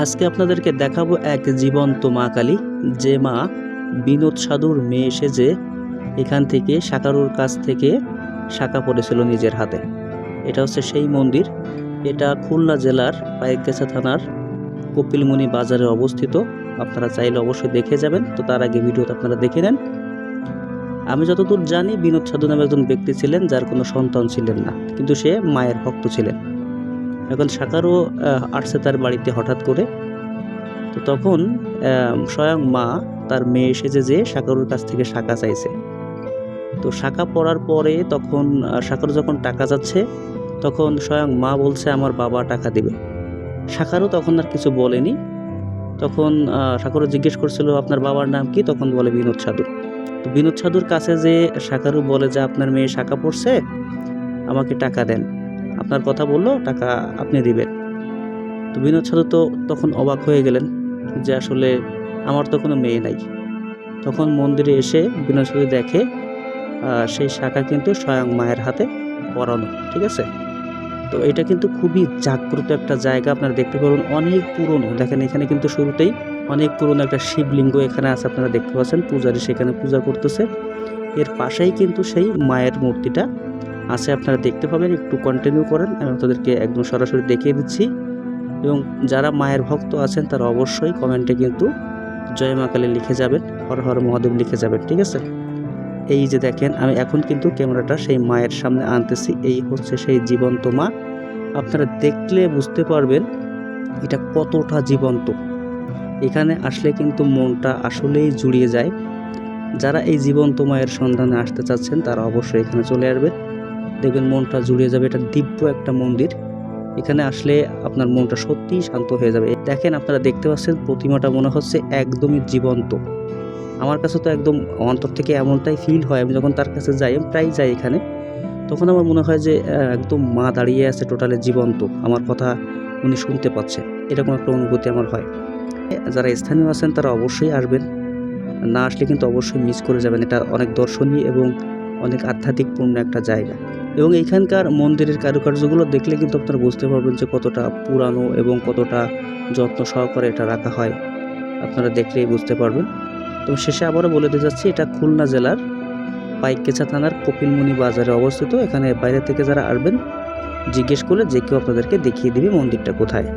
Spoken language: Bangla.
আজকে আপনাদেরকে দেখাবো এক জীবন্ত মা কালী, যে মা বিনোদ সাধুর মেয়ে সেজে এখান থেকে শাকারুর কাছ থেকে শাখা পড়েছিল নিজের হাতে। এটা হচ্ছে সেই মন্দির। এটা খুলনা জেলার পাইকগাছা থানার কপিলমুনি বাজারে অবস্থিত। আপনারা চাইলে অবশ্যই দেখে যাবেন। তো তার আগে ভিডিওতে আপনারা দেখে নেন। আমি যতদূর জানি, বিনোদ সাধু নামে একজন ব্যক্তি ছিলেন যার কোনো সন্তান ছিলেন না, কিন্তু সে মায়ের ভক্ত ছিলেন। এখন শাকারও আসছে তার বাড়িতে হঠাৎ করে। তো তখন স্বয়ং মা তার মেয়ে এসেছে যে শাকারুর কাছ থেকে শাখা চাইছে। তো শাখা পড়ার পরে তখন শাকারু যখন টাকা যাচ্ছে, তখন স্বয়ং মা বলছে আমার বাবা টাকা দিবে। শাকারু তখন আর কিছু বলেনি। তখন শাকারু জিজ্ঞেস করছিল আপনার বাবার নাম কি, তখন বলে বিনোদ সাধু। তো বিনোদ সাধুর কাছে যে শাকারু বলে যে আপনার মেয়ে শাখা পড়ছে, আমাকে টাকা দেন, আপনার কথা বললো, টাকা আপনি দিবেন। তো বিনোদ সাধু তো তখন অবাক হয়ে গেলেন যে আসলে আমার তো কোনো মেয়ে নাই। তখন মন্দিরে এসে বিনোদ সাধু দেখে সেই শাখা কিন্তু স্বয়ং মায়ের হাতে পরানো, ঠিক আছে। তো এটা কিন্তু খুবই জাগ্রত একটা জায়গা। আপনারা দেখতে পাবেন অনেক পুরনো। দেখেন এখানে কিন্তু শুরুতেই অনেক পুরনো একটা শিবলিঙ্গ এখানে আছে, আপনারা দেখতে পাচ্ছেন। পূজারী সেখানে পূজা করতেছে। এর পাশেই কিন্তু সেই মায়ের মূর্তিটা আছে, আপনারা দেখতে পাবেন। একটু কন্টিনিউ করেন, আমি আপনাদেরকে একদম সরাসরি দেখিয়ে দিচ্ছি। এবং যারা মায়ের ভক্ত আছেন তারা অবশ্যই কমেন্টে কিন্তু জয় মা কালী লিখে যাবেন, হর হর মহাদেব লিখে যাবেন, ঠিক আছে। এই যে দেখেন, আমি এখন কিন্তু ক্যামেরাটা সেই মায়ের সামনে আনতেছি। এই হচ্ছে সেই জীবন্ত মা। আপনারা দেখলে বুঝতে পারবেন এটা কতটা জীবন্ত। এখানে আসলে কিন্তু মনটা আসলেই জুড়িয়ে যায়। যারা এই জীবন্ত মায়ের সন্ধানে আসতে চাচ্ছেন তারা অবশ্যই এখানে চলে আসবেন, দেখবেন মনটা জুড়িয়ে যাবে। এটা দিব্য একটা মন্দির। এখানে আসলে আপনার মনটা সত্যিই শান্ত হয়ে যাবে। দেখেন, আপনারা দেখতে পাচ্ছেন প্রতিমাটা মনে হচ্ছে একদমই জীবন্ত। আমার কাছে তো একদম অন্তর থেকে এমনটাই ফিল হয়। আমি যখন তার কাছে যাই, আমি প্রায় যাই এখানে, তখন আমার মনে হয় যে একদম মা দাঁড়িয়ে আছে টোটালি জীবন্ত, আমার কথা উনি শুনতে পাচ্ছে, এরকম একটা অনুভূতি আমার হয়। যারা স্থানীয় আছেন তারা অবশ্যই আসবেন, না আসলে কিন্তু অবশ্যই মিস করে যাবেন। এটা অনেক দর্শনীয় এবং অনেক আধ্যাত্মিকপূর্ণ একটা জায়গা। এবং এইখানকার মন্দিরের কারুকার্যগুলো দেখলে কিন্তু আপনারা বুঝতে পারবেন যে কতটা পুরানো এবং কতটা যত্ন সহকারে এটা রাখা হয়, আপনারা দেখলেই বুঝতে পারবেন। তো শেষে আবারও বলে দিয়ে যাচ্ছি, এটা খুলনা জেলার পাইকগাছা থানার কপিলমুনি বাজারে অবস্থিত। এখানে বাইরে থেকে যারা আসবেন জিজ্ঞেস করলে যে কেউ আপনাদেরকে দেখিয়ে দিবে মন্দিরটা কোথায়।